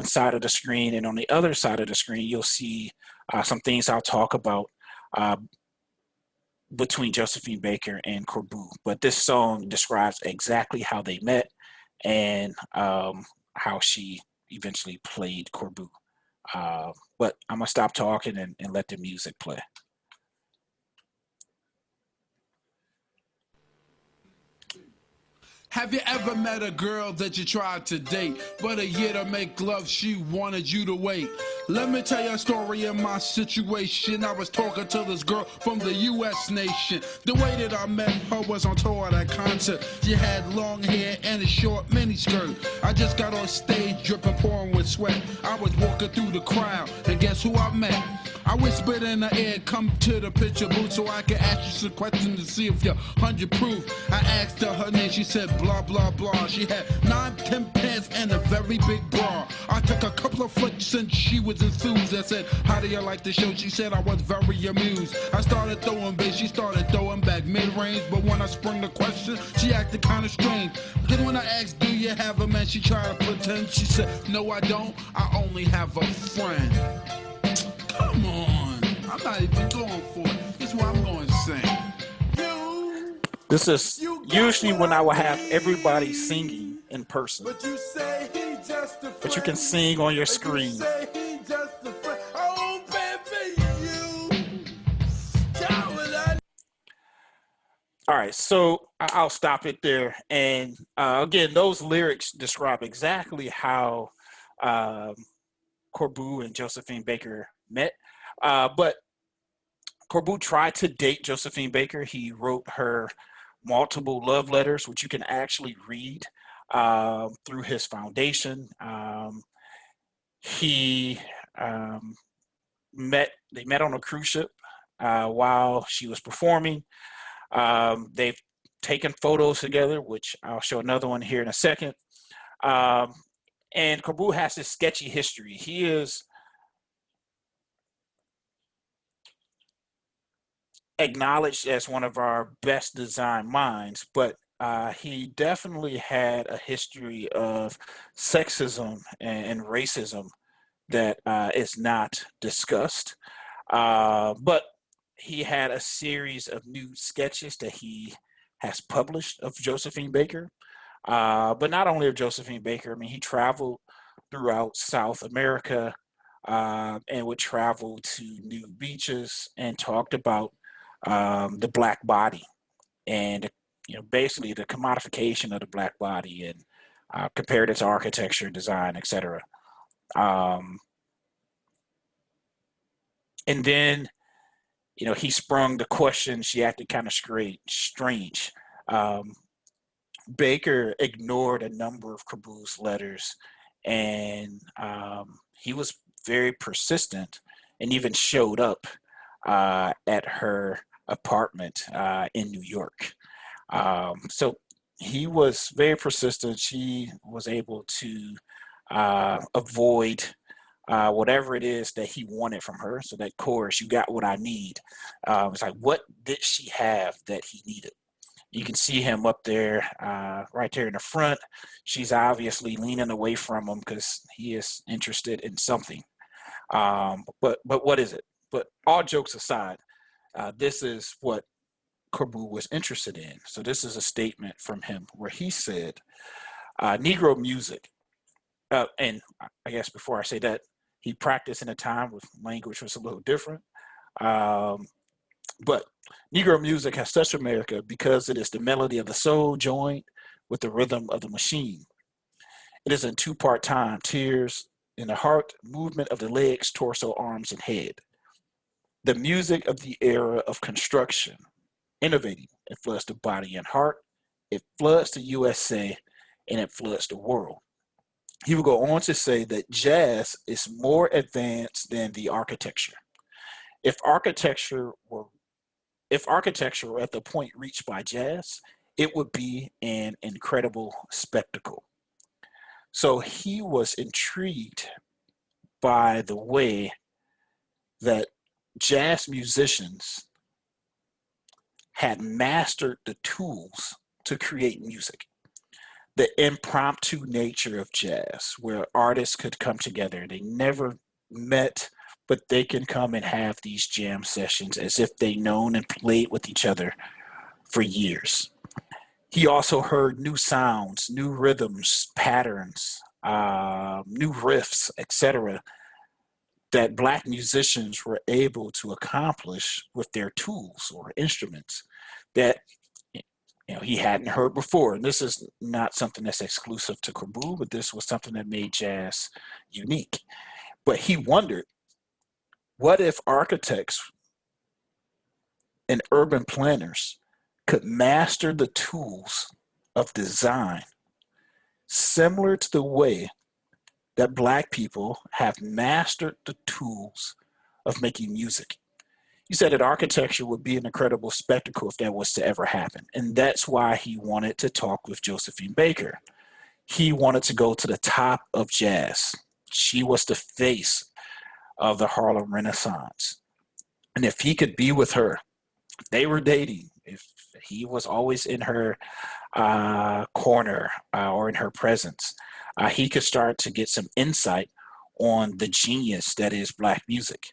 side of the screen, and on the other side of the screen, you'll see some things I'll talk about between Josephine Baker and Corbu. But this song describes exactly how they met and how she eventually played Corbu. But I'm gonna stop talking and let the music play. Have you ever met a girl that you tried to date, but a year to make love she wanted you to wait? Let me tell you a story of my situation. I was talking to this girl from the U.S. nation. The way that I met her was on tour at a concert. She had long hair and a short miniskirt. I just got on stage dripping, pouring with sweat. I was walking through the crowd, and guess who I met? I whispered in her ear, come to the picture booth so I can ask you some questions to see if you're 100 proof. I asked her name, she said blah, blah, blah. She had 9-10 pants and a very big bra. I took a couple of flicks and she was enthused. I said, how do you like the show? She said I was very amused. I started throwing bass, she started throwing back mid-range. But when I sprung the question, she acted kind of strange. Then when I asked, do you have a man? She tried to pretend. She said, no, I don't. I only have a friend. Come on, I'm not even going for it. This is what I'm going to sing. This is usually when I will have everybody singing in person, but you can sing on your screen. All right, so I'll stop it there. And again, those lyrics describe exactly how Corbu and Josephine Baker met. But Corbu tried to date Josephine Baker. He wrote her multiple love letters, which you can actually read through his foundation. They met on a cruise ship while she was performing. They've taken photos together, which I'll show another one here in a second. And Corbu has this sketchy history. He is acknowledged as one of our best design minds, but he definitely had a history of sexism and racism that is not discussed. But he had a series of nude sketches that he has published of Josephine Baker. But not only of Josephine Baker, I mean, he traveled throughout South America and would travel to nude beaches and talked about the Black body and, basically the commodification of the Black body and compared it to architecture, design, etc. And then, he sprung the question. She acted kind of strange. Baker ignored a number of Corbu's letters, and he was very persistent and even showed up at her apartment in New York. So he was very persistent. She was able to avoid whatever it is that he wanted from her. So that chorus, you got what I need. It's like, what did she have that he needed? You can see him up there, right there in the front. She's obviously leaning away from him because he is interested in something. But what is it? But all jokes aside, this is what Corbu was interested in. So this is a statement from him where he said, Negro music, and I guess before I say that, he practiced in a time with language was a little different. But Negro music has touched America because it is the melody of the soul joined with the rhythm of the machine. It is in two-part time, tears in the heart, movement of the legs, torso, arms, and head. The music of the era of construction, innovating. It floods the body and heart. It floods the USA, and it floods the world. He would go on to say that jazz is more advanced than the architecture. If architecture were at the point reached by jazz, it would be an incredible spectacle. So he was intrigued by the way that jazz musicians had mastered the tools to create music. the impromptu nature of jazz, where artists could come together. They never met, but they can come and have these jam sessions as if they known and played with each other for years. He also heard new sounds, new rhythms, patterns, new riffs, etc., that Black musicians were able to accomplish with their tools or instruments that he hadn't heard before. And this is not something that's exclusive to Kabul, but this was something that made jazz unique. But he wondered, what if architects and urban planners could master the tools of design similar to the way that Black people have mastered the tools of making music? He said that architecture would be an incredible spectacle if that was to ever happen. And that's why he wanted to talk with Josephine Baker. He wanted to go to the top of jazz. She was the face of the Harlem Renaissance. And if he could be with her, if they were dating, if he was always in her corner or in her presence, he could start to get some insight on the genius that is Black music.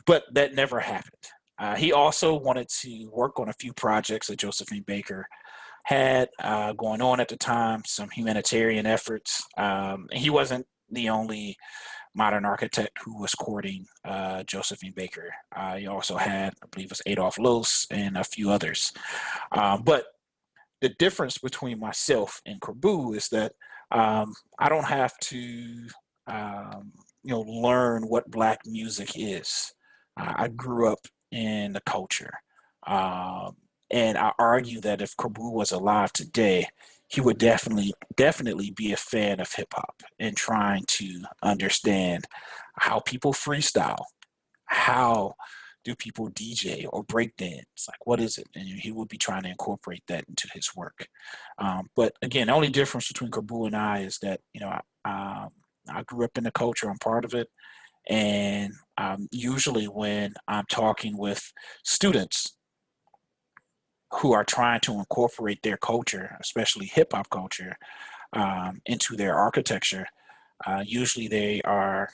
But that never happened. He also wanted to work on a few projects that Josephine Baker had going on at the time, some humanitarian efforts. He wasn't the only modern architect who was courting Josephine Baker. He also had, I believe it was Adolf Loos and a few others. But the difference between myself and Corbu is that I don't have to learn what Black music is. I grew up in the culture. And I argue that if Corbu was alive today, he would definitely be a fan of hip hop and trying to understand how people freestyle, how do people DJ or break dance, like what is it? And he would be trying to incorporate that into his work. But again, the only difference between Corbu and I is that I grew up in the culture, I'm part of it. And usually when I'm talking with students who are trying to incorporate their culture, especially hip hop culture, into their architecture, usually they are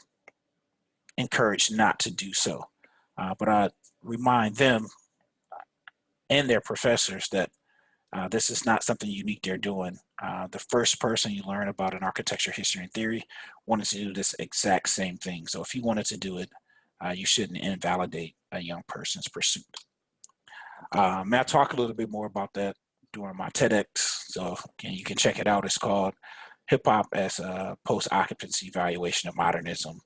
encouraged not to do so. But I remind them and their professors that this is not something unique they're doing. The first person you learn about in architecture history and theory wanted to do this exact same thing. So if you wanted to do it, you shouldn't invalidate a young person's pursuit. May I talk a little bit more about that during my TEDx? So again, you can check it out. It's called Hip Hop as a Post-Occupancy Evaluation of Modernism.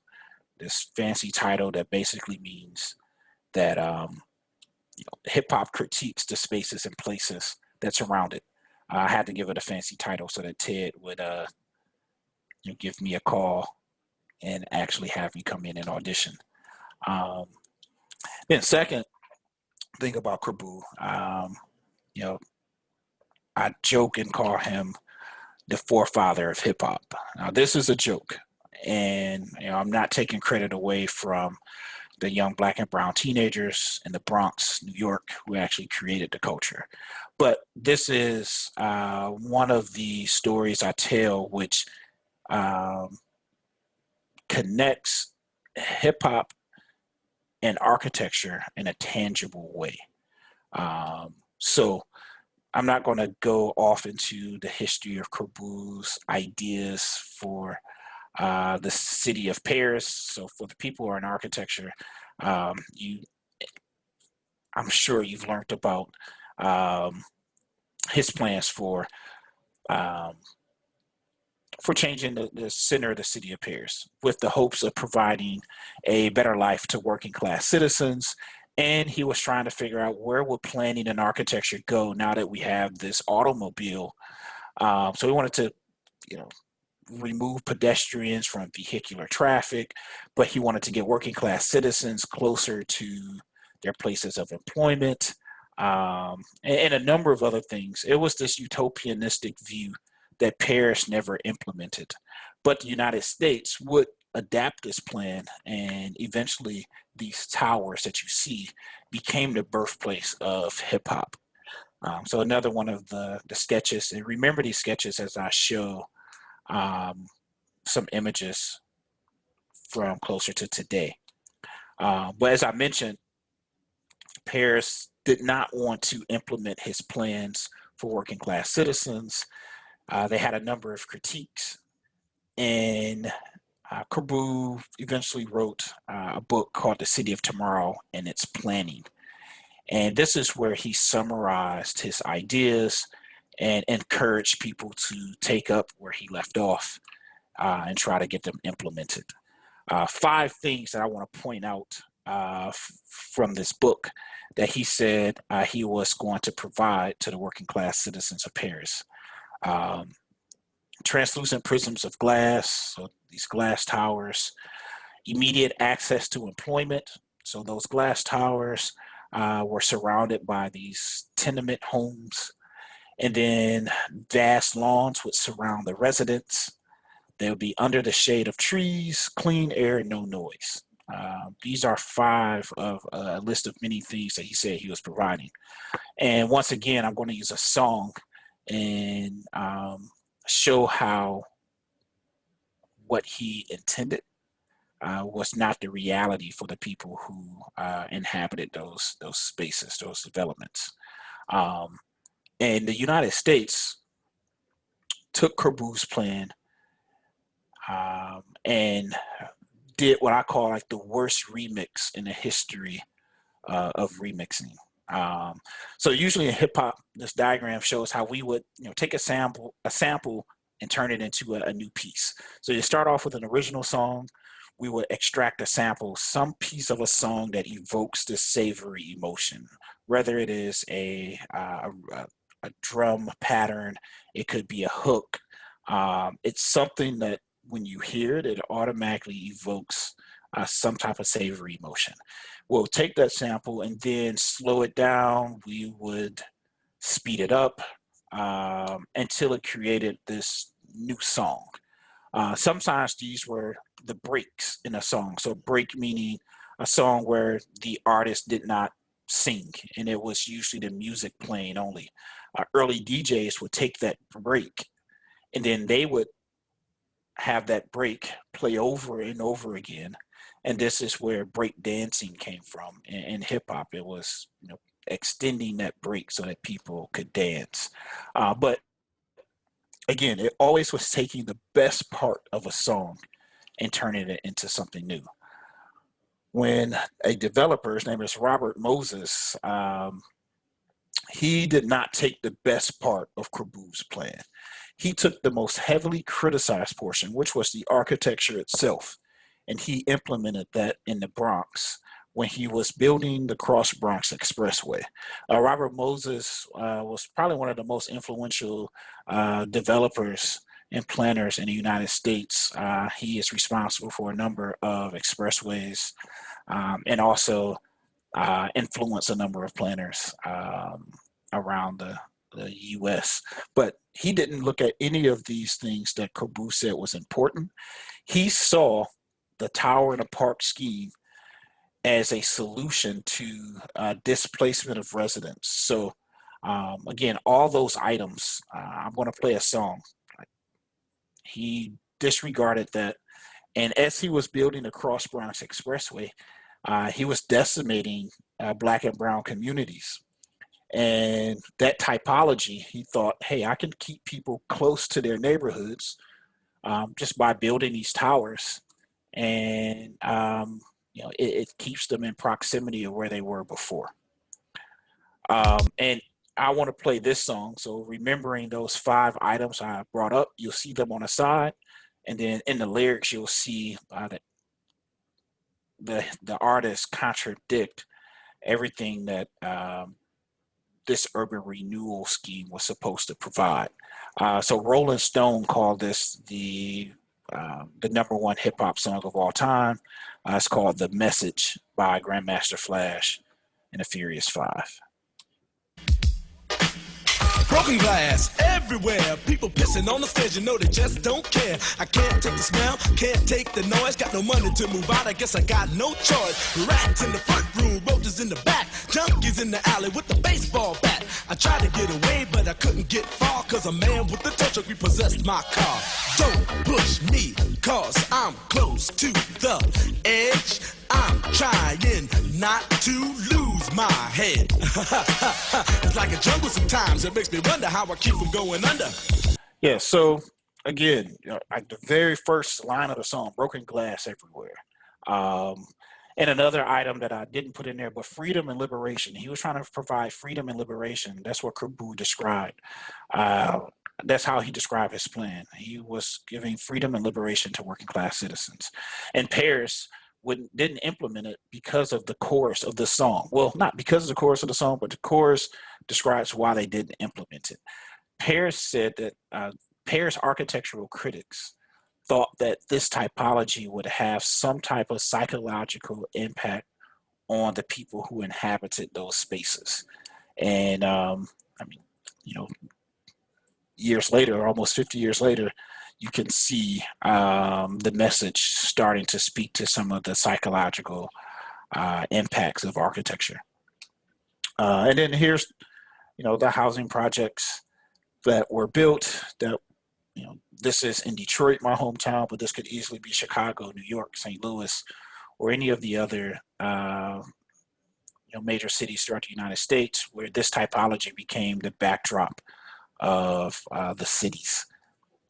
This fancy title that basically means that hip hop critiques the spaces and places that surround it. I had to give it a fancy title so that Ted would give me a call and actually have me come in and audition. Then second thing about Corbu, I joke and call him the forefather of hip hop. Now this is a joke, and I'm not taking credit away from the young Black and brown teenagers in the Bronx, New York, who actually created the culture. But this is one of the stories I tell which connects hip hop and architecture in a tangible way. So I'm not going to go off into the history of Corbu's ideas for the city of Paris. So for the people who are in architecture, I'm sure you've learned about his plans for changing the center of the city of Paris with the hopes of providing a better life to working class citizens. And he was trying to figure out where would planning and architecture go now that we have this automobile. So he wanted to, remove pedestrians from vehicular traffic, but he wanted to get working class citizens closer to their places of employment, and a number of other things. It was this utopianistic view that Paris never implemented, but the United States would adapt this plan, and eventually these towers that you see became the birthplace of hip hop. So another one of the sketches, and remember these sketches as I show some images from closer to today. But as I mentioned, Paris did not want to implement his plans for working class citizens. They had a number of critiques, and Corbu eventually wrote a book called The City of Tomorrow and Its Planning. And this is where he summarized his ideas and encouraged people to take up where he left off and try to get them implemented. 5 things that I want to point out from this book that he said he was going to provide to the working class citizens of Paris. Translucent prisms of glass, so these glass towers, immediate access to employment. So those glass towers were surrounded by these tenement homes, and then vast lawns would surround the residents. They would be under the shade of trees, clean air, no noise. These are 5 of a list of many things that he said he was providing. And once again, I'm going to use a song and show how what he intended was not the reality for the people who inhabited those spaces, those developments. And the United States took Corbu's plan and did what I call like the worst remix in the history of remixing. So usually in hip hop, this diagram shows how we would, take a sample and turn it into a new piece. So you start off with an original song. We would extract a sample, some piece of a song that evokes this savory emotion, whether it is a drum pattern, it could be a hook. It's something that when you hear it, it automatically evokes some type of savory emotion. We'll take that sample and then slow it down. We would speed it up until it created this new song. Sometimes these were the breaks in a song. So break meaning a song where the artist did not sing and it was usually the music playing only. Early DJs would take that break and then they would have that break play over and over again. And this is where break dancing came from. In hip hop, it was extending that break so that people could dance. But again, it always was taking the best part of a song and turning it into something new. When a developer, his name is Robert Moses, he did not take the best part of Corbu's plan. He took the most heavily criticized portion, which was the architecture itself, and he implemented that in the Bronx when he was building the Cross Bronx Expressway. Robert Moses was probably one of the most influential developers and planners in the United States. He is responsible for a number of expressways and also influenced a number of planners around the US. But he didn't look at any of these things that Corbu said was important. He saw the tower in a park scheme as a solution to displacement of residents. So again, all those items, I'm going to play a song. He disregarded that. And as he was building the Cross Bronx Expressway, he was decimating Black and brown communities. And that typology, he thought, hey, I can keep people close to their neighborhoods just by building these towers. And, it keeps them in proximity of where they were before. And I want to play this song. So remembering those 5 items I brought up, you'll see them on the side. And then in the lyrics, you'll see that the artists contradict everything that this urban renewal scheme was supposed to provide. So Rolling Stone called this the #1 hip hop song of all time. It's called "The Message" by Grandmaster Flash and the Furious Five. Broken glass everywhere. People pissing on the stairs, you know they just don't care. I can't take the smell, can't take the noise. Got no money to move out, I guess I got no choice. Rats in the front room, roaches in the back. Junkies in the alley with the baseball bat. I tried to get away, but I couldn't get far. Cause a man with a tow truck repossessed my car. Don't push me, cause I'm close to the edge. I'm trying not to lose my head. It's like a jungle sometimes. It makes me wonder how I keep from going under. Yeah, so again, like the very first line of the song, broken glass everywhere. And another item that I didn't put in there, but freedom and liberation. He was trying to provide freedom and liberation. That's what Kaboo described. That's how he described his plan. He was giving freedom and liberation to working class citizens. And Paris didn't implement it because of the chorus of the song. Well, not because of the chorus of the song, but the chorus describes why they didn't implement it. Paris said that Paris architectural critics thought that this typology would have some type of psychological impact on the people who inhabited those spaces. And I mean, you know, years later, almost 50 years later, you can see the message starting to speak to some of the psychological impacts of architecture. And then here's, the housing projects that were built that, this is in Detroit, my hometown, but this could easily be Chicago, New York, St. Louis, or any of the other major cities throughout the United States where this typology became the backdrop of the cities.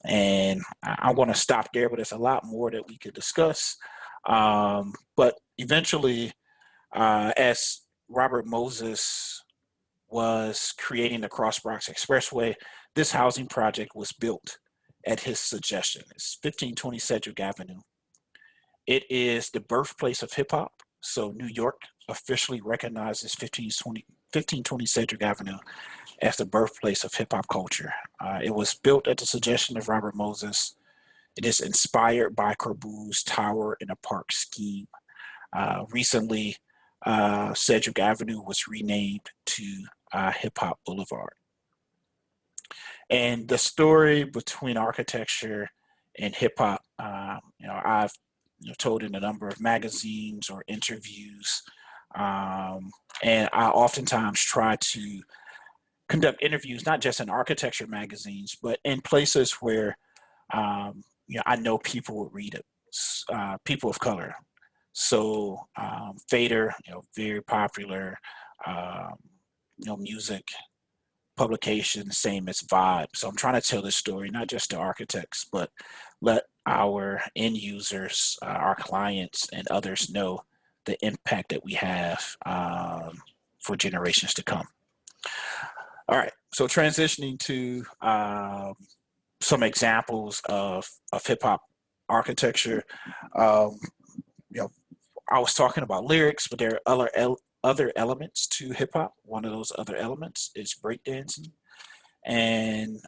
And I want to stop there, but there's a lot more that we could discuss. But eventually, as Robert Moses was creating the Cross Bronx Expressway, this housing project was built at his suggestion. It's 1520 Cedric Avenue. It is the birthplace of hip hop. So New York officially recognizes 1520 Cedric Avenue as the birthplace of hip hop culture. It was built at the suggestion of Robert Moses. It is inspired by Kaboo's Tower in a Park scheme. Recently, Cedric Avenue was renamed to Hip Hop Boulevard. And the story between architecture and hip hop, I've told in a number of magazines or interviews, and I oftentimes try to conduct interviews, not just in architecture magazines, but in places where, I know people would read it, people of color. So Fader, very popular, music publication, same as Vibe. So I'm trying to tell this story, not just to architects, but let our end users, our clients and others know the impact that we have for generations to come. All right, so transitioning to some examples of hip hop architecture. I was talking about lyrics, but there are other elements to hip hop. One of those other elements is breakdancing. And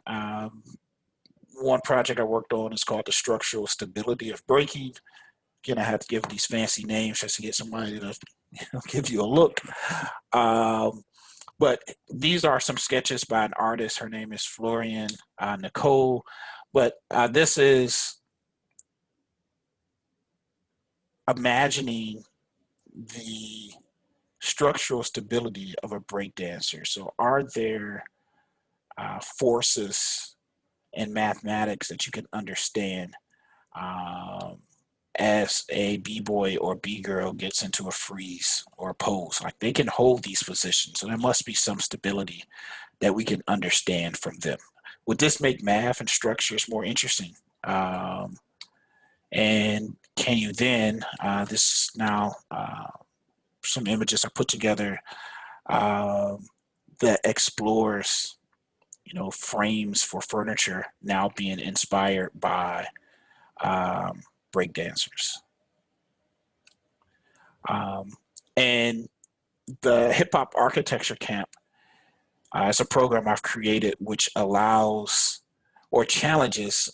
one project I worked on is called The Structural Stability of Breaking. Again, I have to give these fancy names just to get somebody to give you a look. But these are some sketches by an artist. Her name is Florian Nicole. But this is imagining the structural stability of a breakdancer. So are there forces in mathematics that you can understand as a B-boy or B-girl gets into a freeze or a pose? Like, they can hold these positions. So there must be some stability that we can understand from them. Would this make math and structures more interesting? And can you then, this now, some images I put together that explores, frames for furniture now being inspired by breakdancers. And the Hip Hop Architecture Camp is a program I've created which allows or challenges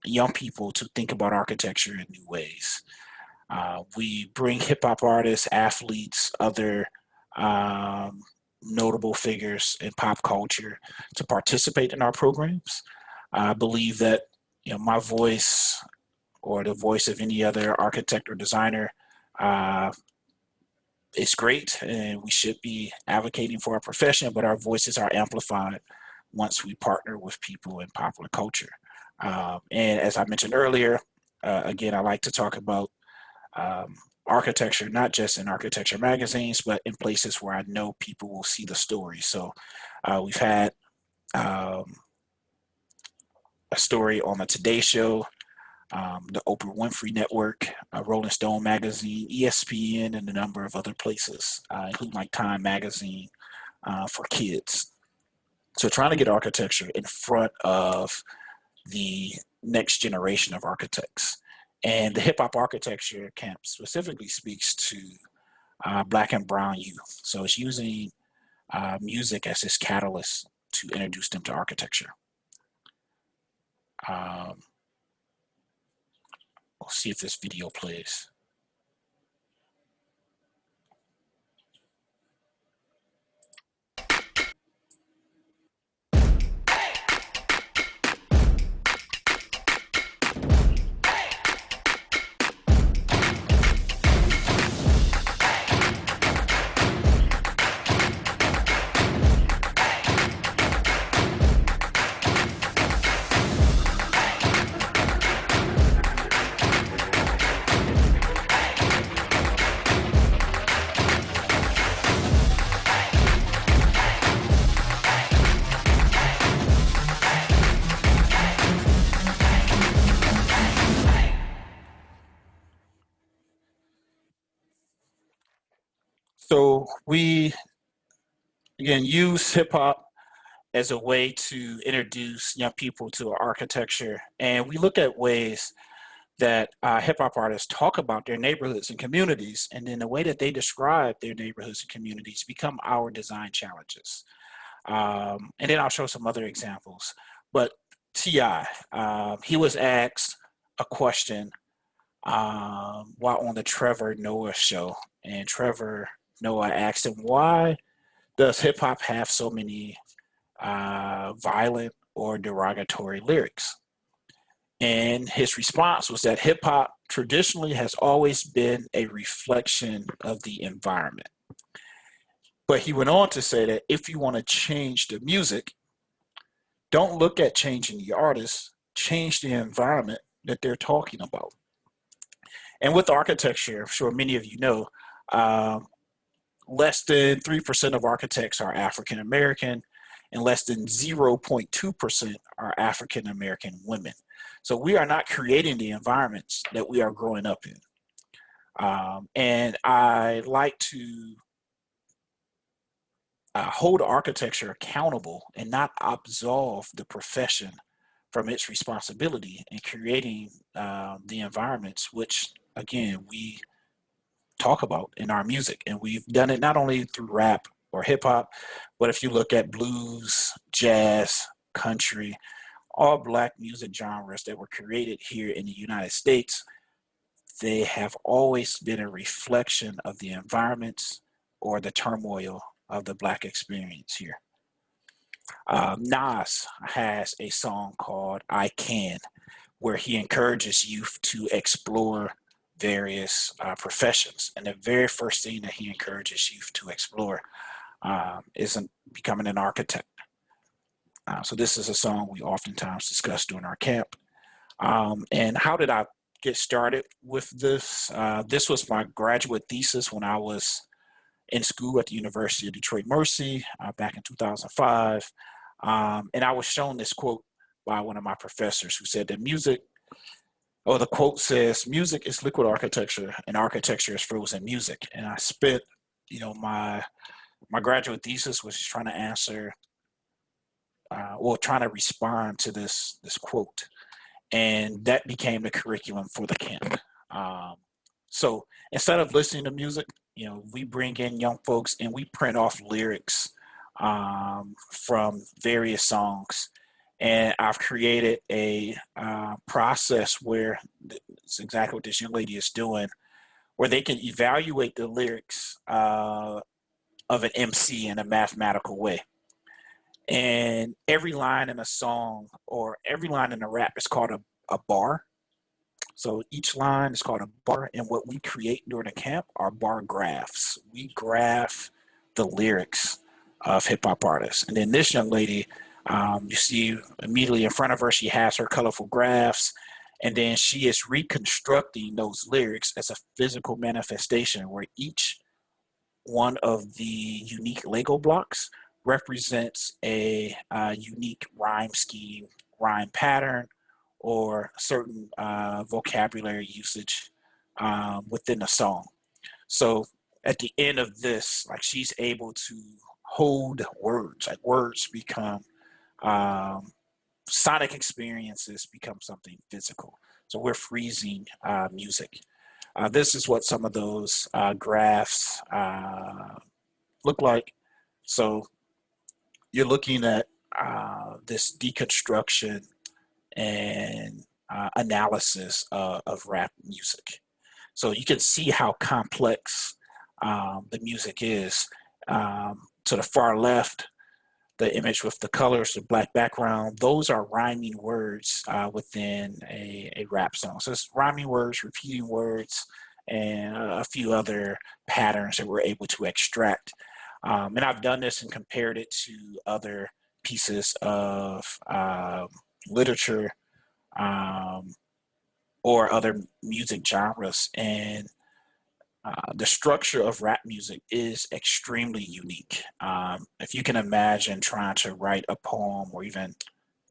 young people to think about architecture in new ways. We bring hip hop artists, athletes, other notable figures in pop culture to participate in our programs. I believe that, you know, my voice or the voice of any other architect or designer is great, and we should be advocating for our profession, but our voices are amplified once we partner with people in popular culture. And as I mentioned earlier, again, I like to talk about architecture, not just in architecture magazines, but in places where I know people will see the story. So we've had a story on the Today Show, the Oprah Winfrey Network, Rolling Stone magazine, ESPN, and a number of other places, including like Time magazine for kids. So trying to get architecture in front of the next generation of architects. And the hip hop architecture camp specifically speaks to Black and brown youth. So it's using music as this catalyst to introduce them to architecture. We'll see if this video plays. So we, again, use hip hop as a way to introduce young people to architecture. And we look at ways that hip hop artists talk about their neighborhoods and communities, and then the way that they describe their neighborhoods and communities become our design challenges. And then I'll show some other examples. But T.I., he was asked a question while on the Trevor Noah show. And Trevor Noah asked him, why does hip hop have so many violent or derogatory lyrics? And his response was that hip hop traditionally has always been a reflection of the environment. But he went on to say that if you want to change the music, don't look at changing the artist, change the environment that they're talking about. And with architecture, I'm sure many of you know, less than 3% of architects are African American, and less than 0.2% are African American women. So we are not creating the environments that we are growing up in. And I like to hold architecture accountable and not absolve the profession from its responsibility in creating the environments which, again, we talk about in our music. And we've done it not only through rap or hip hop, but if you look at blues, jazz, country, all Black music genres that were created here in the United States, they have always been a reflection of the environments or the turmoil of the Black experience here. Nas has a song called I Can, where he encourages youth to explore various professions. And the very first thing that he encourages youth to explore is becoming an architect. So this is a song we oftentimes discuss during our camp. And how did I get started with this? This was my graduate thesis when I was in school at the University of Detroit Mercy back in 2005. And I was shown this quote by one of my professors who said that music, or the quote says, music is liquid architecture and architecture is frozen music. And I spent, you know, my graduate thesis was just trying to answer, trying to respond to this quote. And that became the curriculum for the camp. So instead of listening to music, you know, we bring in young folks and we print off lyrics from various songs. And I've created a process where it's exactly what this young lady is doing, where they can evaluate the lyrics of an MC in a mathematical way. And every line in a song or every line in a rap is called a bar. So each line is called a bar, and what we create during the camp are bar graphs. We graph the lyrics of hip hop artists. And then this young lady, you see immediately in front of her, she has her colorful graphs, and then she is reconstructing those lyrics as a physical manifestation where each one of the unique Lego blocks represents a unique rhyme scheme, rhyme pattern, or certain vocabulary usage within a song. So at the end of this, like she's able to hold words, like words become sonic experiences become something physical. So we're freezing music. This is what some of those graphs look like. So you're looking at this deconstruction and analysis of rap music. So you can see how complex the music is. To the far left, the image with the colors, the black background, those are rhyming words within a rap song. So it's rhyming words, repeating words, and a few other patterns that we're able to extract. And I've done this and compared it to other pieces of literature or other music genres. And the structure of rap music is extremely unique. If you can imagine trying to write a poem or even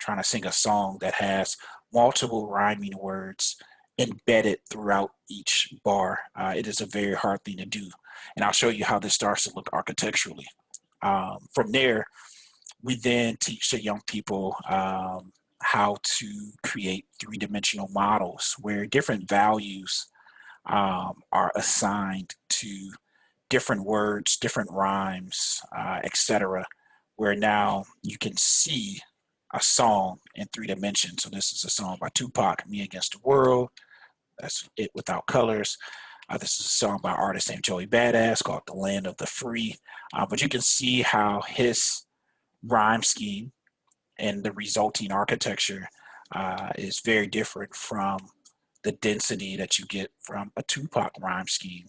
trying to sing a song that has multiple rhyming words embedded throughout each bar, it is a very hard thing to do. And I'll show you how this starts to look architecturally. From there, we then teach the young people how to create three-dimensional models where different values are assigned to different words, different rhymes, etc., where now you can see a song in 3 dimensions. So this is a song by Tupac, Me Against the World. That's it without colors. This is a song by an artist named Joey Badass called The Land of the Free. But you can see how his rhyme scheme and the resulting architecture is very different from the density that you get from a Tupac rhyme scheme.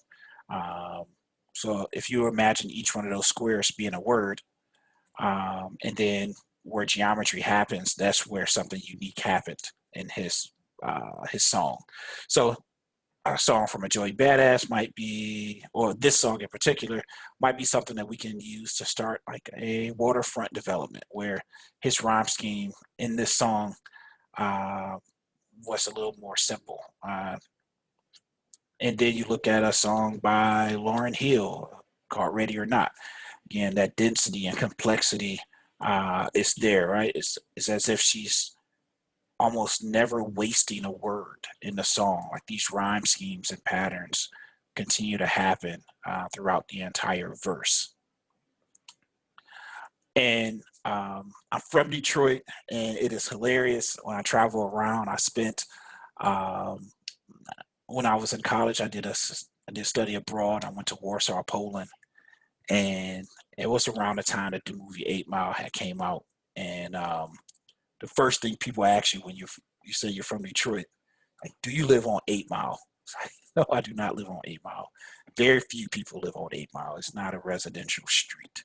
So if you imagine each one of those squares being a word, and then where geometry happens, that's where something unique happened in his song. So a song from a Joey Badass might be, or this song in particular, might be something that we can use to start like a waterfront development where his rhyme scheme in this song was a little more simple. And then you look at a song by Lauryn Hill called Ready or Not. Again, that density and complexity is there, right? It's as if she's almost never wasting a word in the song. Like these rhyme schemes and patterns continue to happen throughout the entire verse. And I'm from Detroit, and it is hilarious when I travel around. I spent, when I was in college, I did study abroad. I went to Warsaw, Poland, and it was around the time that the movie 8 Mile had came out. And the first thing people ask you when you say you're from Detroit, like, do you live on 8 Mile? Like, no, I do not live on 8 Mile. Very few people live on 8 Mile. It's not a residential street.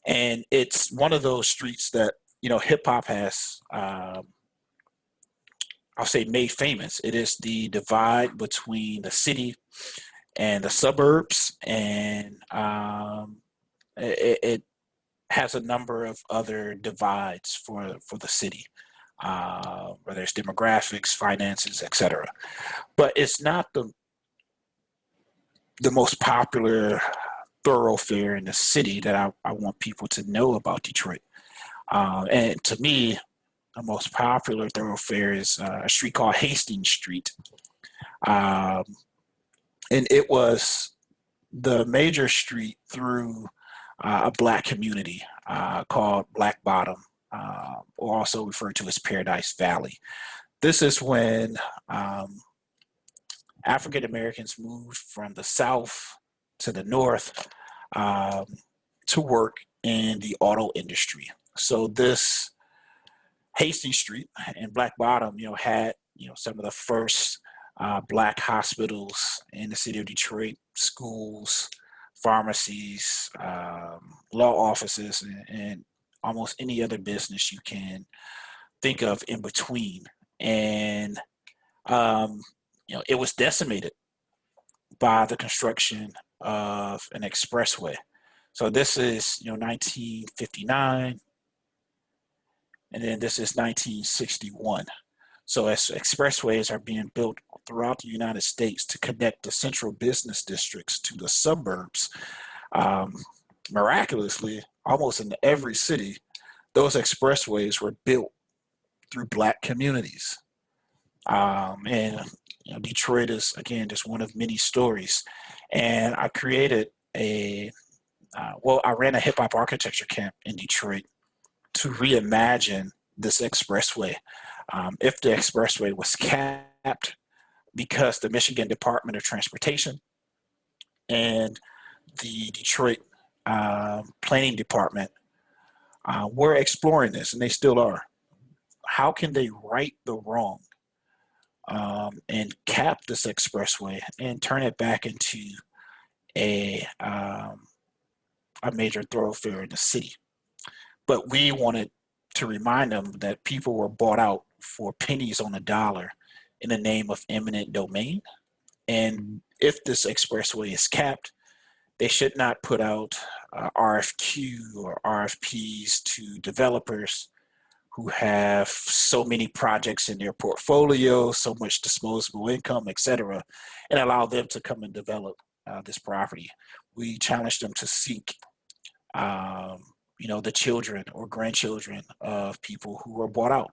And it's one of those streets that, you know, hip hop has, I'll say, made famous. It is the divide between the city and the suburbs, and it has a number of other divides for the city, whether it's demographics, finances, etc. But it's not the most popular thoroughfare in the city that I want people to know about Detroit. And to me, the most popular thoroughfare is a street called Hastings Street. And it was the major street through a Black community called Black Bottom, or also referred to as Paradise Valley. This is when African Americans moved from the South to the north, to work in the auto industry. So this Hastings Street and Black Bottom, had, some of the first Black hospitals in the city of Detroit, schools, pharmacies, law offices, and almost any other business you can think of in between. And, it was decimated by the construction of an expressway. So this is, 1959, and then this is 1961. So as expressways are being built throughout the United States to connect the central business districts to the suburbs, miraculously, almost in every city, those expressways were built through Black communities. And Detroit is, again, just one of many stories. And I created I ran a hip hop architecture camp in Detroit to reimagine this expressway. If the expressway was capped, because the Michigan Department of Transportation and the Detroit Planning Department were exploring this, and they still are. How can they right the wrong and cap this expressway and turn it back into a major thoroughfare in the city? But we wanted to remind them that people were bought out for pennies on the dollar in the name of eminent domain. And if this expressway is capped, they should not put out RFQ or RFPs to developers who have so many projects in their portfolio, so much disposable income, et cetera, and allow them to come and develop this property. We challenge them to seek the children or grandchildren of people who were bought out.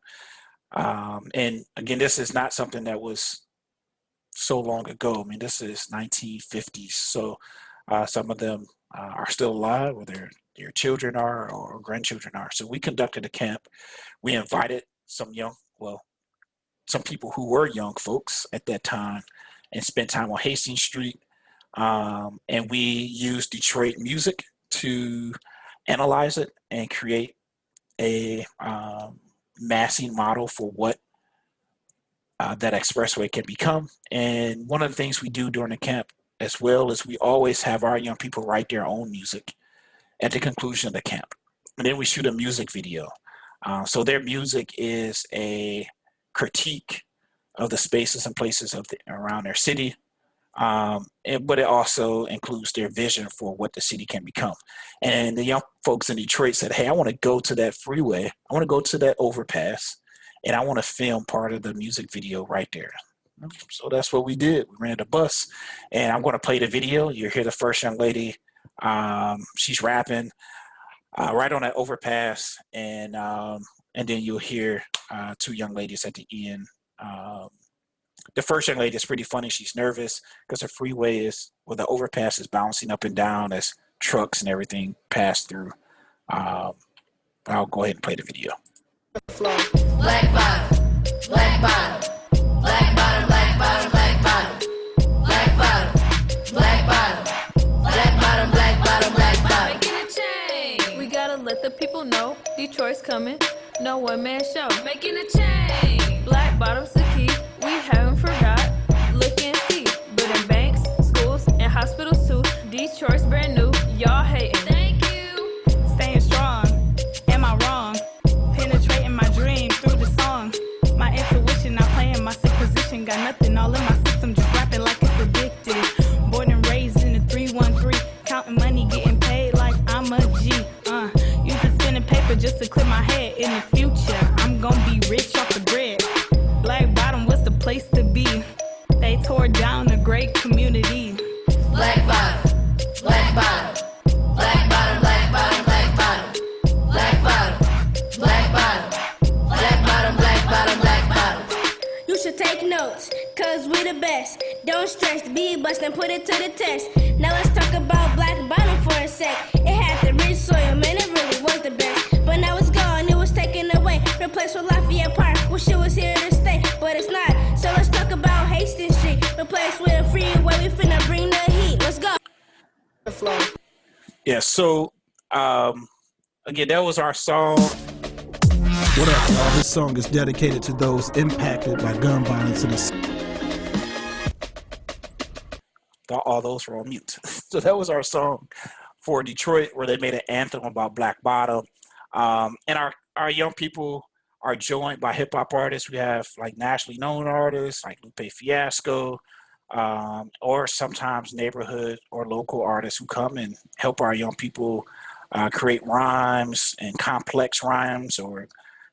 And again, this is not something that was so long ago. I mean, this is 1950s. So some of them are still alive, or their children are, or grandchildren are. So we conducted a camp. We invited some people who were young folks at that time and spent time on Hastings Street. And we used Detroit music to analyze it and create a massing model for what that expressway can become. And one of the things we do during the camp as well is we always have our young people write their own music at the conclusion of the camp. And then we shoot a music video. So their music is a critique of the spaces and places around their city. But it also includes their vision for what the city can become. And the young folks in Detroit said, hey, I want to go to that freeway. I want to go to that overpass, and I want to film part of the music video right there. So that's what we did. We rented a bus, and I'm going to play the video. You'll hear the first young lady. She's rapping right on that overpass, and then you'll hear two young ladies at the end. The first young lady is pretty funny. She's nervous because the overpass is bouncing up and down as trucks and everything pass through. I'll go ahead and play the video. Black bottom, black bottom, black bottom, black bottom, black bottom, black bottom, black bottom, black bottom, black bottom, black bottom. Making a change. We gotta let the people know Detroit's coming. No one man show. Making a change. Black bottom's the key. We haven't forgot. Look and see. Building banks, schools, and hospitals too. Detroit's brand new. Y'all hating. Thank you. Staying strong. Am I wrong? Penetrating my dream through the song. My intuition, not playing my sick position. Got nothing all in my system, just rapping like it's addictive. Born and raised in the 313. Counting money, getting paid like I'm a G. You just spending paper just to clear my head. In the future, I'm gonna be rich off the bread. Black bottom was the place to be. They tore down a great community. Black bottom, black bottom, black bottom, black bottom, black bottom, black bottom, black bottom, black bottom, black bottom, black bottom. You should take notes, cause we the best. Don't stress, be bust and put it to the test. Now let's talk about black bottom for a sec. It had the rich soil, man, it really was the best. But now it's gone, it was taken away. Replaced with Lafayette Park, wish it was here to stay, but it's not. So let's talk about Hastings Street. Replaced with a freeway, we finna bring the heat. Let's go. flow. Yeah, so again, that was our song. What up, y'all? This song is dedicated to those impacted by gun violence in the All those were on mute. So that was our song for Detroit, where they made an anthem about Black Bottom. And our young people are joined by hip hop artists. We have like nationally known artists like Lupe Fiasco, or sometimes neighborhood or local artists who come and help our young people create rhymes and complex rhymes or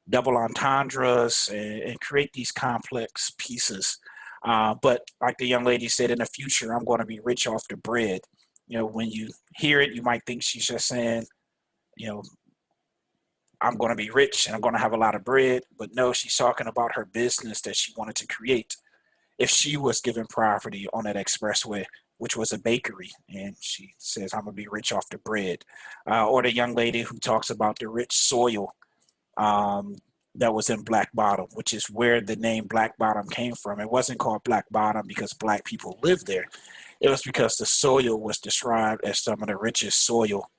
double entendres and create these complex pieces. But like the young lady said, in the future, I'm going to be rich off the bread. You know, when you hear it, you might think she's just saying, you know, I'm going to be rich and I'm going to have a lot of bread. But no, she's talking about her business that she wanted to create if she was given property on that expressway, which was a bakery. And she says, I'm going to be rich off the bread. Or the young lady who talks about the rich soil that was in Black Bottom, which is where the name Black Bottom came from. It wasn't called Black Bottom because Black people lived there. It was because the soil was described as some of the richest soil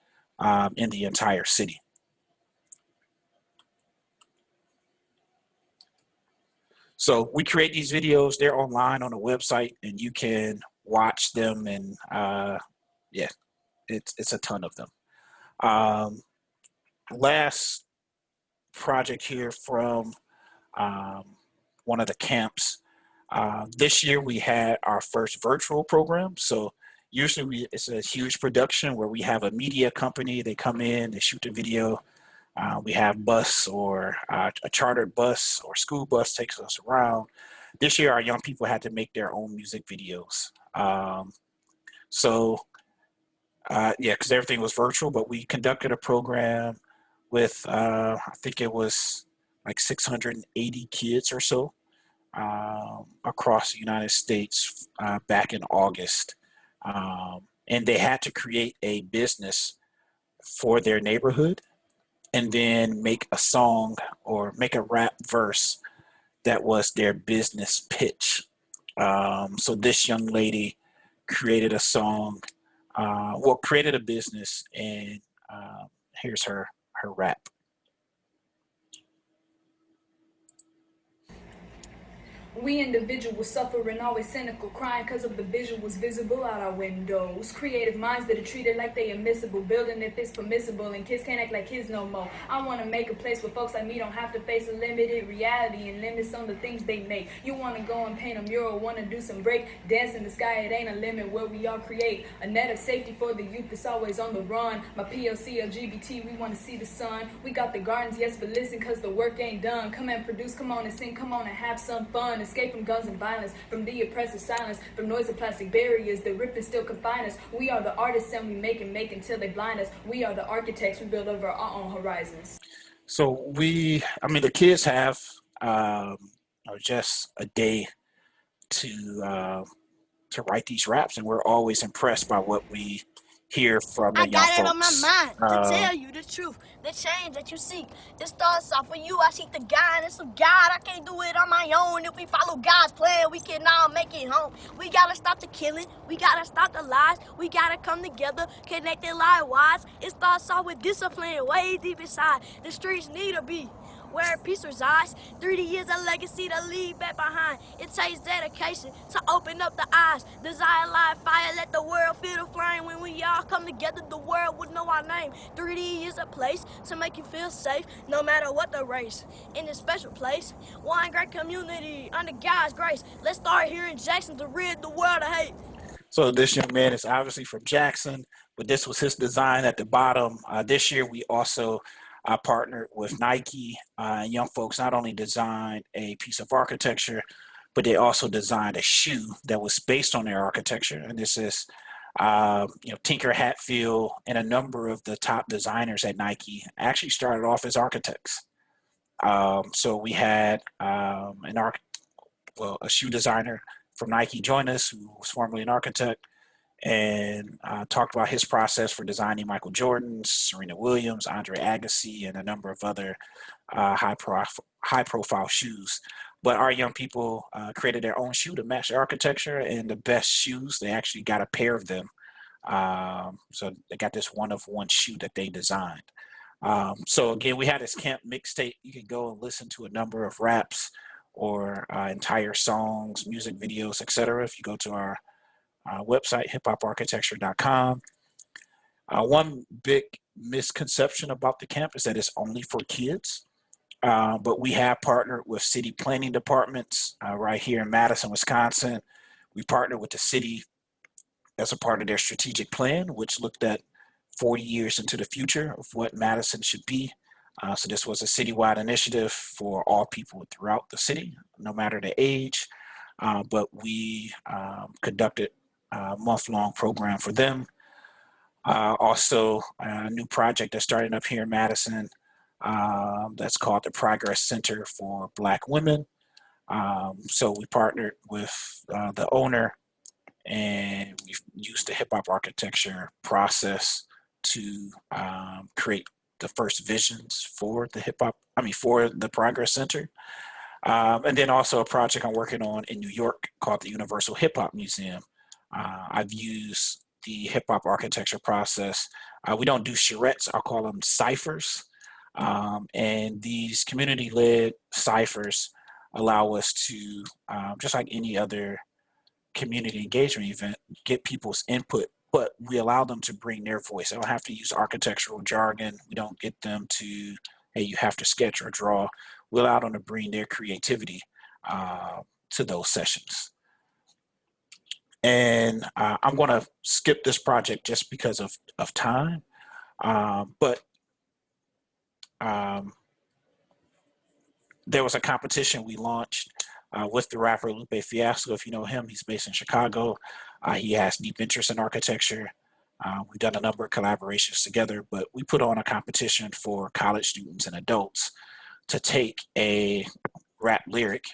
in the entire city. So we create these videos. They're online on the website, and you can watch them. And yeah, it's a ton of them. Last project here from one of the camps. This year we had our first virtual program. So usually it's a huge production where we have a media company. They come in, they shoot the video. We have bus or a chartered bus or school bus takes us around. This year our young people had to make their own music videos. Yeah, because everything was virtual, but we conducted a program with, I think it was like 680 kids or so across the United States back in August. And they had to create a business for their neighborhood and then make a song or make a rap verse that was their business pitch. So this young lady created a song, created a business, and here's her rap. We individuals suffering, always cynical, crying because of the visuals visible out our windows. Creative minds that are treated like they admissible, building if it's permissible, and kids can't act like kids no more. I want to make a place where folks like me don't have to face a limited reality and limits on the things they make. You want to go and paint a mural, want to do some break dance in the sky, it ain't a limit where we all create a net of safety for the youth that's always on the run. My PLC LGBT, we want to see the sun. We got the gardens, yes, but listen, cause the work ain't done. Come and produce, come on and sing, come on and have some fun. Escape from guns and violence, from the oppressive silence, from noise of plastic barriers that rip and still confine us. We are the artists and we make until they blind us. We are the architects, we build over our own horizons. So the kids have just a day to write these raps, and we're always impressed by what we hear from the young folks. I got it on my mind to tell you the truth, the change that you seek. It starts off with you, I seek the guidance of God. I can't do it on my own. If we follow God's plan, we can all make it home. We gotta stop the killing, we gotta stop the lies. We gotta come together, connected likewise. It starts off with discipline, way deep inside. The streets need to be where peace resides. 30 years of legacy to leave back behind. It takes dedication to open up the eyes. Desire, light, fire, let the world feel the flame. When we all come together, the world would know our name. 3D is a place to make you feel safe, no matter what the race. In this special place, one great community under God's grace. Let's start here in Jackson to rid the world of hate. So this young man is obviously from Jackson, but this was his design at the bottom. This year we also partnered with Nike. Young folks not only designed a piece of architecture, but they also designed a shoe that was based on their architecture. And this is, Tinker Hatfield and a number of the top designers at Nike actually started off as architects. So we had a shoe designer from Nike join us, who was formerly an architect, and talked about his process for designing Michael Jordan's, Serena Williams, Andre Agassi, and a number of other high-profile shoes. But our young people created their own shoe to match the architecture, and the best shoes, they actually got a pair of them So they got this one of one shoe that they designed. So again, we had this camp mixtape. You can go and listen to a number of raps or entire songs, music videos, etc. If you go to our website, hiphoparchitecture.com. One big misconception about the camp is that it's only for kids. But we have partnered with city planning departments right here in Madison, Wisconsin. We partnered with the city as a part of their strategic plan, which looked at 40 years into the future of what Madison should be. So this was a citywide initiative for all people throughout the city, no matter the age. But we conducted a month-long program for them. Also, a new project that's starting up here in Madison that's called the Progress Center for Black Women. So we partnered with the owner, and we've used the hip hop architecture process to create the first visions for the for the Progress Center. And then also a project I'm working on in New York called the Universal Hip Hop Museum. I've used the hip hop architecture process. We don't do charrettes, I'll call them ciphers. And these community-led ciphers allow us to, just like any other community engagement event, get people's input, but we allow them to bring their voice. They don't have to use architectural jargon. We don't get them to, hey, you have to sketch or draw. We allow them to bring their creativity to those sessions. And I'm going to skip this project just because of time, but there was a competition we launched with the rapper Lupe Fiasco. If you know him, he's based in Chicago. He has deep interest in architecture. We've done a number of collaborations together, but we put on a competition for college students and adults to take a rap lyric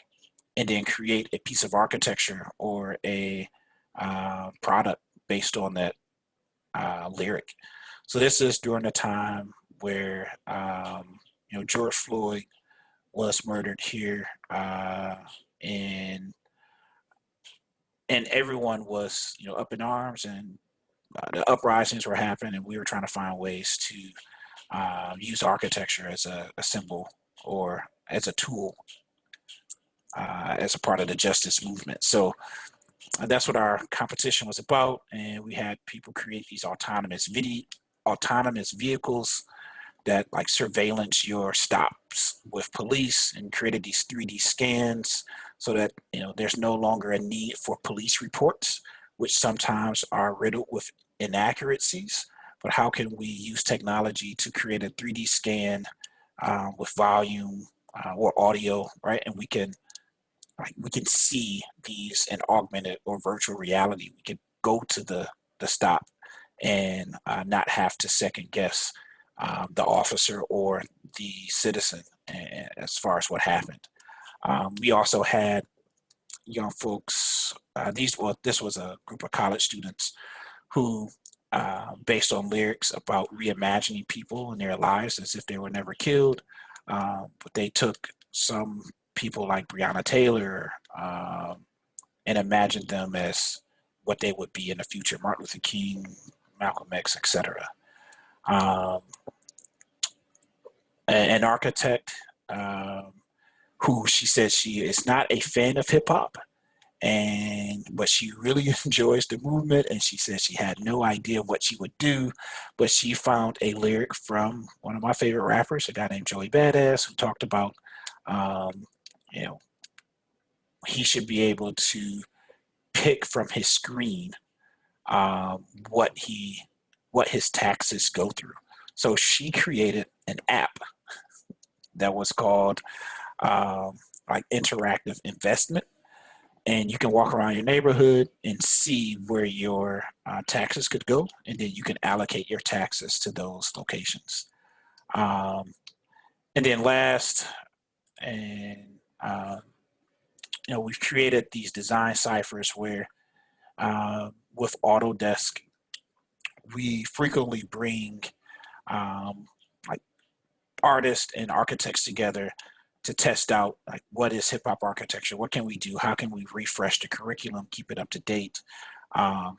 and then create a piece of architecture or a product based on that lyric. So this is during a time where George Floyd was murdered here, and everyone was up in arms, and the uprisings were happening, and we were trying to find ways to use architecture as a symbol or as a tool as a part of the justice movement. So that's what our competition was about, and we had people create these autonomous vehicles that like surveillance your stops with police, and created these 3D scans so that there's no longer a need for police reports, which sometimes are riddled with inaccuracies. But how can we use technology to create a 3D scan with volume or audio, right? And we can see these in augmented or virtual reality. We can go to the stop and not have to second guess the officer or the citizen as far as what happened. We also had young folks, this was a group of college students who, based on lyrics about reimagining people and their lives as if they were never killed, but they took some people like Breonna Taylor and imagined them as what they would be in the future, Martin Luther King, Malcolm X, etc. An architect who she says she is not a fan of hip hop, but she really enjoys the movement, and she said she had no idea what she would do, but she found a lyric from one of my favorite rappers, a guy named Joey Badass, who talked about he should be able to pick from his screen what his taxes go through. So she created an app that was called like interactive investment, and you can walk around your neighborhood and see where your taxes could go, and then you can allocate your taxes to those locations. And then last, we've created these design ciphers where with Autodesk, we frequently bring like artists and architects together to test out like what is hip hop architecture, what can we do, how can we refresh the curriculum, keep it up to date,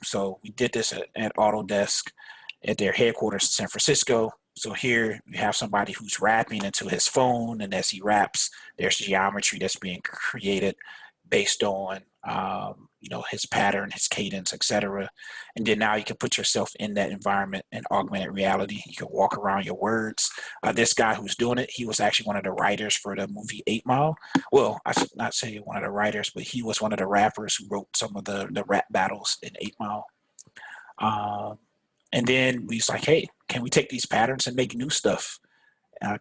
So we did this at Autodesk at their headquarters in San Francisco. So here you have somebody who's rapping into his phone, and as he raps, there's geometry that's being created based on his pattern, his cadence, etc. And then now you can put yourself in that environment in augmented reality. You can walk around your words. This guy who's doing it, he was actually one of the writers for the movie 8 Mile. Well, I should not say one of the writers, but he was one of the rappers who wrote some of the rap battles in 8 Mile. And then we was like, hey, can we take these patterns and make new stuff?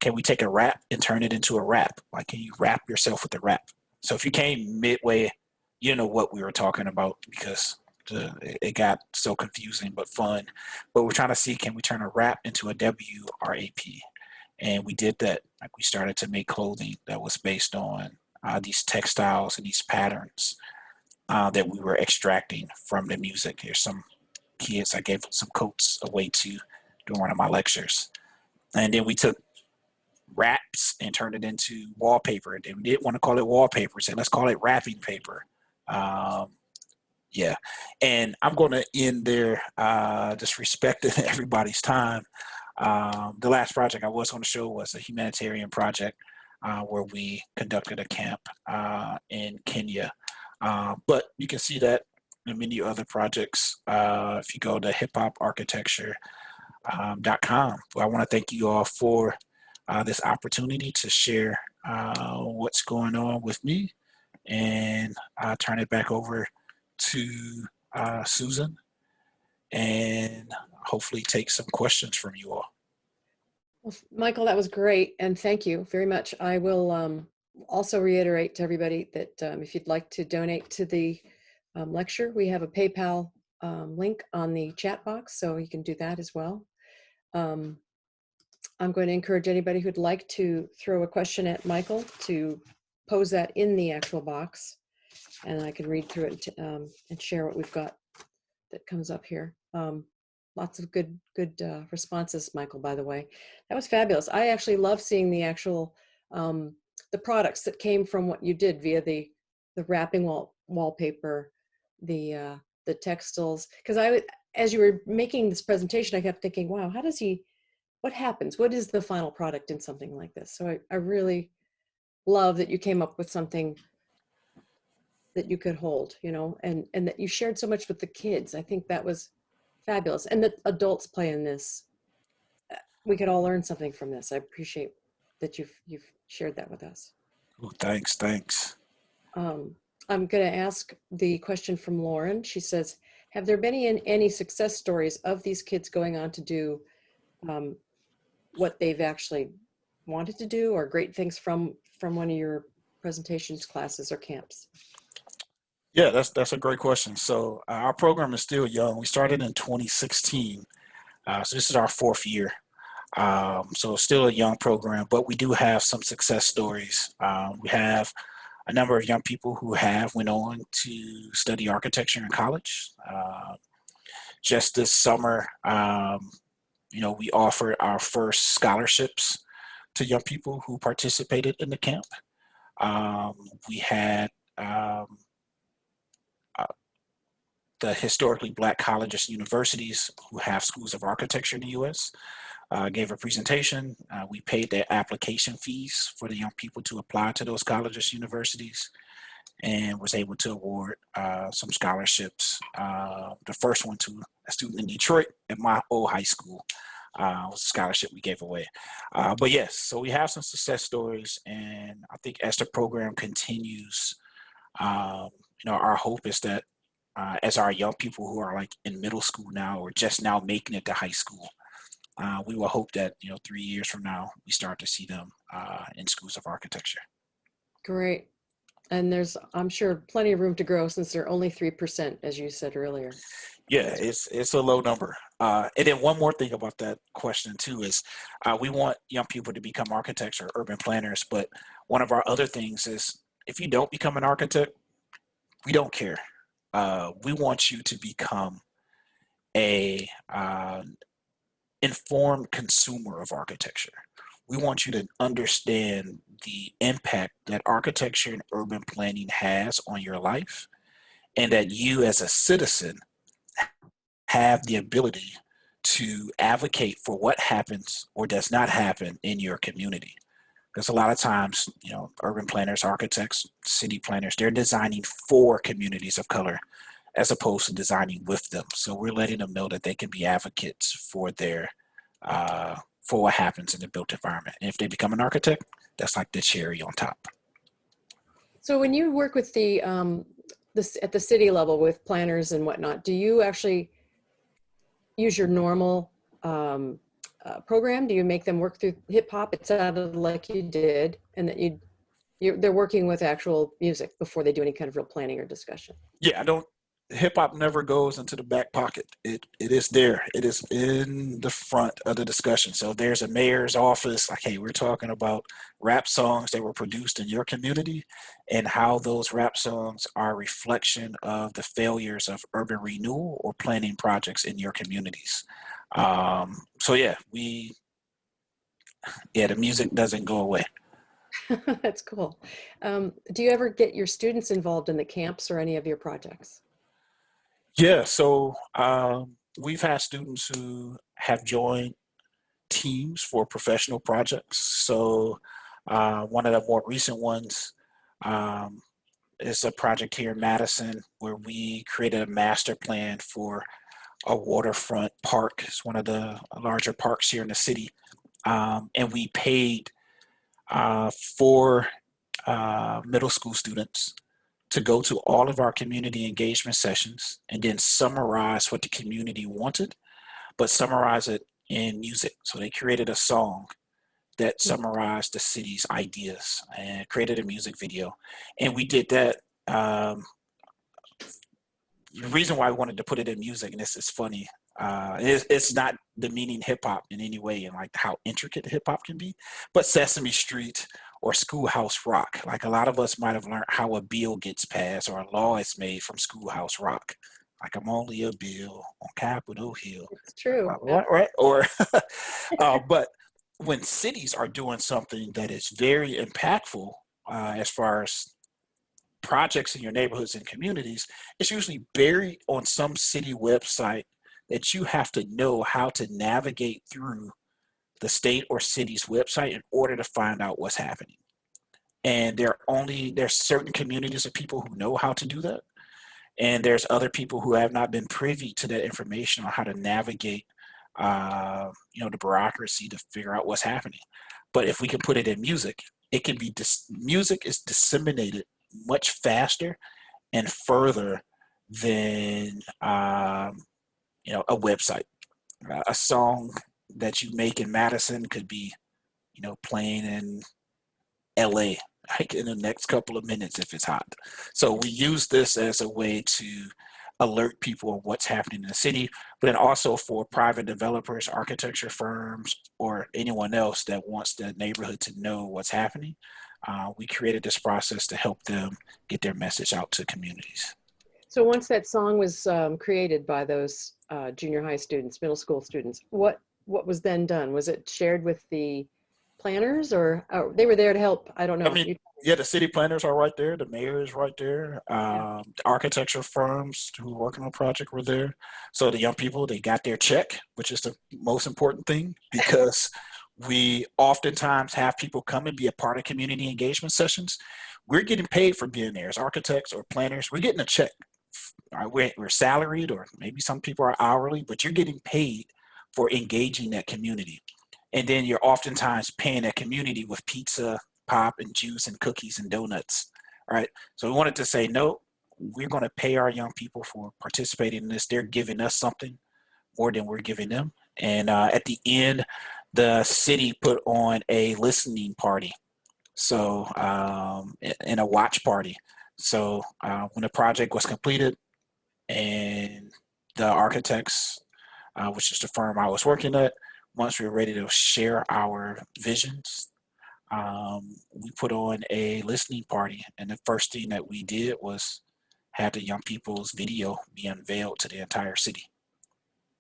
Can we take a rap and turn it into a rap? Like, can you rap yourself with a rap? So if you came midway, you know what we were talking about, because it got so confusing but fun. But we're trying to see, can we turn a rap into a WRAP? And we did that. Like, we started to make clothing that was based on these textiles and these patterns that we were extracting from the music. Here's some kids I gave some coats away to during one of my lectures. And then we took wraps and turned it into wallpaper. And we didn't want to call it wallpaper, so let's call it wrapping paper. Yeah, and I'm going to end there, just respecting everybody's time. The last project I was going to show was a humanitarian project where we conducted a camp in Kenya. But you can see that and many other projects if you go to hiphoparchitecture.com. I want to thank you all for this opportunity to share what's going on with me, and I'll turn it back over to Susan and hopefully take some questions from you all. Well, Michael, that was great, and thank you very much. I will also reiterate to everybody that if you'd like to donate to the lecture, we have a PayPal link on the chat box, so you can do that as well. I'm going to encourage anybody who'd like to throw a question at Michael to pose that in the actual box, and I can read through it and share what we've got that comes up here. Lots of good responses, Michael, by the way. That was fabulous. I actually love seeing the actual, the products that came from what you did via the wrapping wallpaper, the textiles. Because as you were making this presentation, I kept thinking, wow, what happens? What is the final product in something like this? So I really love that you came up with something that you could hold, and that you shared so much with the kids. I think that was fabulous. And that adults play in this. We could all learn something from this. I appreciate that you've shared that with us. Ooh, thanks. I'm going to ask the question from Lauren. She says, have there been any success stories of these kids going on to do what they've actually wanted to do, or great things from one of your presentations, classes, or camps? Yeah, that's a great question. So our program is still young. We started in 2016. So this is our 4th year. So still a young program, but we do have some success stories. We have a number of young people who have went on to study architecture in college. Just this summer, we offered our first scholarships to young people who participated in the camp. We had the historically Black colleges and universities who have schools of architecture in the U.S. Gave a presentation. We paid their application fees for the young people to apply to those colleges, universities, and was able to award some scholarships. The first one to a student in Detroit at my old high school was a scholarship we gave away. But yes, so we have some success stories, and I think as the program continues, our hope is that as our young people who are like in middle school now or just now making it to high school, we will hope that 3 years from now we start to see them in schools of architecture. Great. And there's, I'm sure, plenty of room to grow since they're only 3%, as you said earlier. Yeah, it's a low number. And then one more thing about that question too is we want young people to become architects or urban planners, but one of our other things is if you don't become an architect, we don't care. We want you to become a informed consumer of architecture. We want you to understand the impact that architecture and urban planning has on your life, and that you as a citizen have the ability to advocate for what happens or does not happen in your community. Because a lot of times, urban planners, architects, city planners, they're designing for communities of color as opposed to designing with them. So we're letting them know that they can be advocates for their, for what happens in the built environment. And if they become an architect, that's like the cherry on top. So when you work with the at the city level with planners and whatnot, do you actually use your normal program? Do you make them work through hip hop? It sounded like you did, and that they're working with actual music before they do any kind of real planning or discussion. Yeah, hip hop never goes into the back pocket. It is there. It is in the front of the discussion. So if there's a mayor's office, like, hey, we're talking about rap songs that were produced in your community and how those rap songs are a reflection of the failures of urban renewal or planning projects in your communities. So yeah, the music doesn't go away. That's cool. Do you ever get your students involved in the camps or any of your projects? Yeah, so we've had students who have joined teams for professional projects. So one of the more recent ones is a project here in Madison where we created a master plan for a waterfront park. It's one of the larger parks here in the city. And we paid for middle school students to go to all of our community engagement sessions and then summarize what the community wanted, but summarize it in music. So they created a song that summarized the city's ideas and created a music video. And we did that. The reason why I wanted to put it in music, and this is funny, it's not demeaning hip hop in any way and like how intricate hip hop can be, but Sesame Street or Schoolhouse Rock. Like a lot of us might have learned how a bill gets passed or a law is made from Schoolhouse Rock. Like I'm only a bill on Capitol Hill. It's true. Right? Or, but when cities are doing something that is very impactful as far as projects in your neighborhoods and communities, it's usually buried on some city website that you have to know how to navigate through the state or city's website in order to find out what's happening. And there's certain communities of people who know how to do that. And there's other people who have not been privy to that information on how to navigate, the bureaucracy to figure out what's happening. But if we can put it in music, it can be, music is disseminated much faster and further than, a website. A song that you make in Madison could be, playing in LA, like in the next couple of minutes if it's hot. So we use this as a way to alert people on what's happening in the city, but then also for private developers, architecture firms, or anyone else that wants the neighborhood to know what's happening. We created this process to help them get their message out to communities. So once that song was created by those junior high students, middle school students, what was then done? Was it shared with the planners, or they were there to help? I don't know. I mean, yeah, the city planners are right there. The mayor is right there. The architecture firms who are working on the project were there. So the young people, they got their check, which is the most important thing, because we oftentimes have people come and be a part of community engagement sessions. We're getting paid for being there as architects or planners. We're getting a check. We're salaried, or maybe some people are hourly, but you're getting paid for engaging that community. And then you're oftentimes paying that community with pizza, pop, and juice, and cookies, and donuts, right? So we wanted to say, no, we're going to pay our young people for participating in this. They're giving us something more than we're giving them. And at the end, the city put on a listening party, so and a watch party. So when the project was completed and the architects, which is the firm I was working at, once we were ready to share our visions, we put on a listening party. And the first thing that we did was have the young people's video be unveiled to the entire city.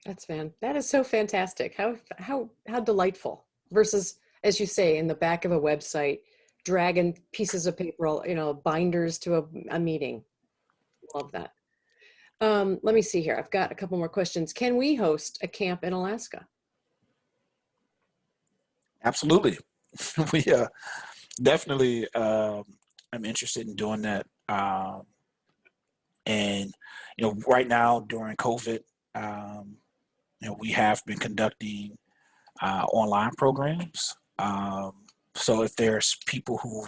That is so fantastic. How delightful, versus, as you say, in the back of a website, dragging pieces of paper, binders to a meeting. Love that. Let me see here. I've got a couple more questions. Can we host a camp in Alaska? Absolutely. We definitely I'm interested in doing that. And right now during COVID, we have been conducting online programs. So if there's people who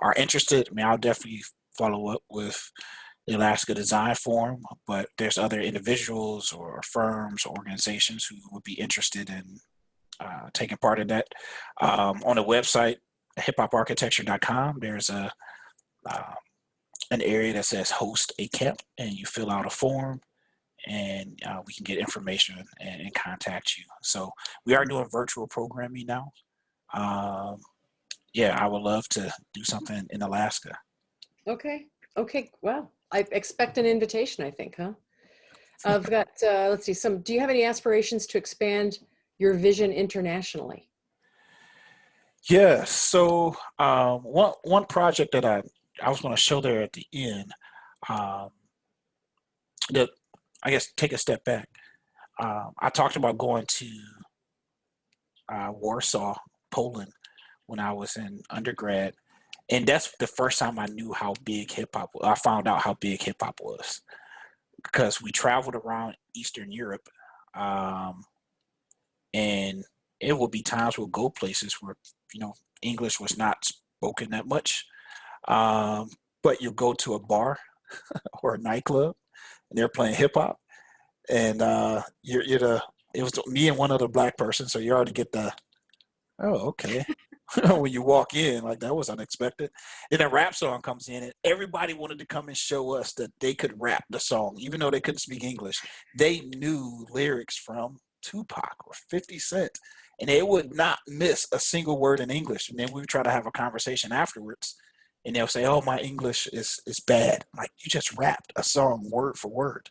are interested, I mean, I'll definitely follow up with the Alaska Design Forum, but there's other individuals or firms or organizations who would be interested in taking part in that. On the website, hiphoparchitecture.com, there's an area that says host a camp, and you fill out a form, and we can get information and contact you. So we are doing virtual programming now. Yeah, I would love to do something in Alaska. Okay. Well, I expect an invitation, I think, huh? I've got, let's see, do you have any aspirations to expand your vision internationally? Yeah, so one project that I was going to show there at the end, that I guess take a step back. I talked about going to Warsaw, Poland, when I was in undergrad, and that's the first time I knew how big hip hop. I found out how big hip hop was because we traveled around Eastern Europe, and it would be times we'll go places where English was not spoken that much, but you go to a bar or a nightclub and they're playing hip hop, and it was me and one other black person, so you already get the, oh, okay. When you walk in, like, that was unexpected. And a rap song comes in, and everybody wanted to come and show us that they could rap the song, even though they couldn't speak English. They knew lyrics from Tupac or 50 Cent, and they would not miss a single word in English. And then we would try to have a conversation afterwards, and they'll say, "Oh, my English is bad." Like, you just rapped a song word for word.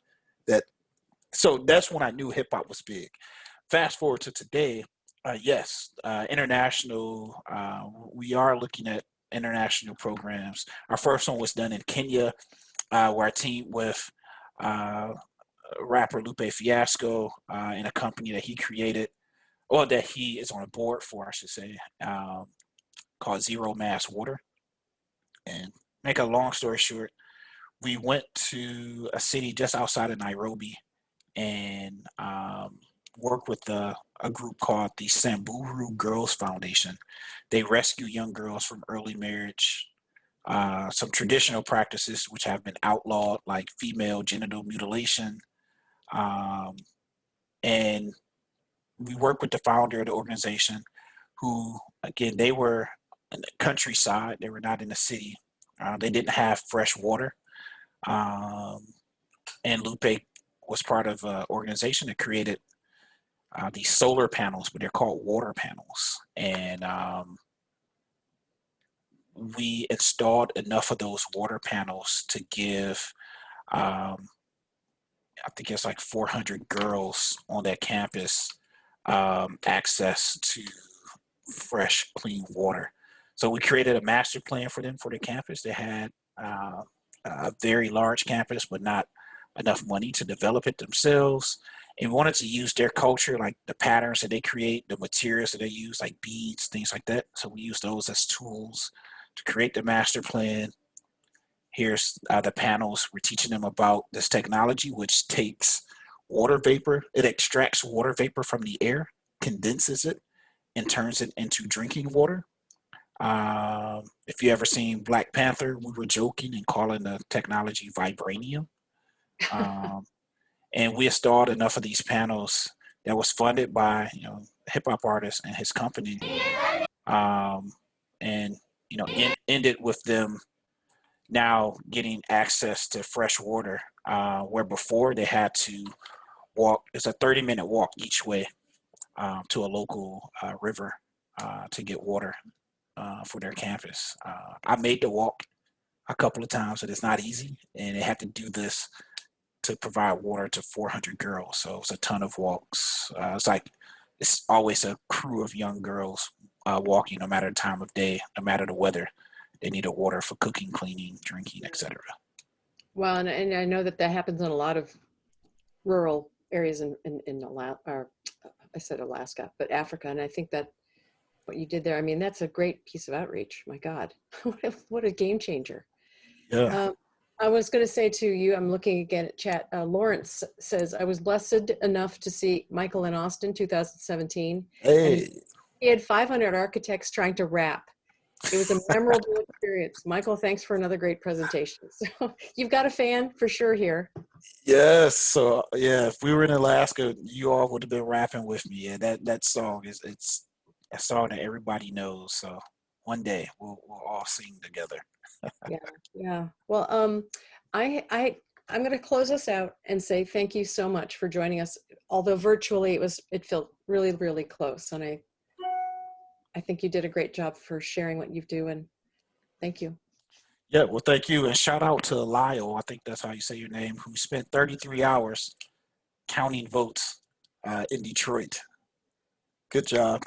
So that's when I knew hip hop was big. Fast forward to today. Yes, international. We are looking at international programs. Our first one was done in Kenya, where I teamed with rapper Lupe Fiasco in a company that he created, or that he is on a board for, I should say, called Zero Mass Water. And make a long story short, we went to a city just outside of Nairobi and worked with a group called the Samburu Girls Foundation. They rescue young girls from early marriage, some traditional practices which have been outlawed, like female genital mutilation. And we worked with the founder of the organization, who, again, they were in the countryside. They were not in the city. They didn't have fresh water. And Lupe was part of an organization that created these solar panels, but they're called water panels. And we installed enough of those water panels to give, I think it's like 400 girls on that campus access to fresh, clean water. So we created a master plan for them for the campus. They had a very large campus, but not enough money to develop it themselves. And we wanted to use their culture, like the patterns that they create, the materials that they use, like beads, things like that. So we use those as tools to create the master plan. Here's the panels. We're teaching them about this technology, which takes water vapor. It extracts water vapor from the air, condenses it, and turns it into drinking water. If you ever seen Black Panther, we were joking and calling the technology vibranium. And we installed enough of these panels that was funded by, a hip hop artist and his company. And, ended with them now getting access to fresh water, where before they had to walk. It's a 30-minute walk each way to a local river to get water for their campus. I made the walk a couple of times, but it's not easy, and they had to do this to provide water to 400 girls. So it's a ton of walks. It's always a crew of young girls walking, no matter the time of day, no matter the weather. They needed water for cooking, cleaning, drinking, etc. Well, and I know that happens in a lot of rural areas in Alaska, or I said Alaska, but Africa. And I think that what you did there, I mean, that's a great piece of outreach. My God, what a game changer. Yeah. I was going to say to you, I'm looking again at chat. Lawrence says, I was blessed enough to see Michael in Austin, 2017. And Hey. he had 500 architects trying to rap. It was a memorable experience. Michael, thanks for another great presentation. So you've got a fan for sure here. Yes. So yeah, if we were in Alaska, you all would have been rapping with me. Yeah, that song it's a song that everybody knows. So one day we'll all sing together. Yeah. Well, I'm going to close us out and say thank you so much for joining us. Although virtually, it felt really, really close, and I think you did a great job for sharing what you do, and thank you. Yeah, well, thank you. And shout out to Lyle, I think that's how you say your name, who spent 33 hours counting votes in Detroit. Good job.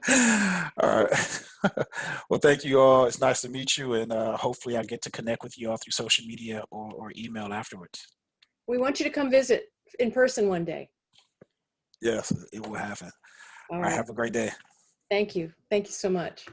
All right. Well, thank you all. It's nice to meet you. And hopefully I get to connect with you all through social media or email afterwards. We want you to come visit in person one day. Yes, it will happen. All right. Have a great day. Thank you. Thank you so much.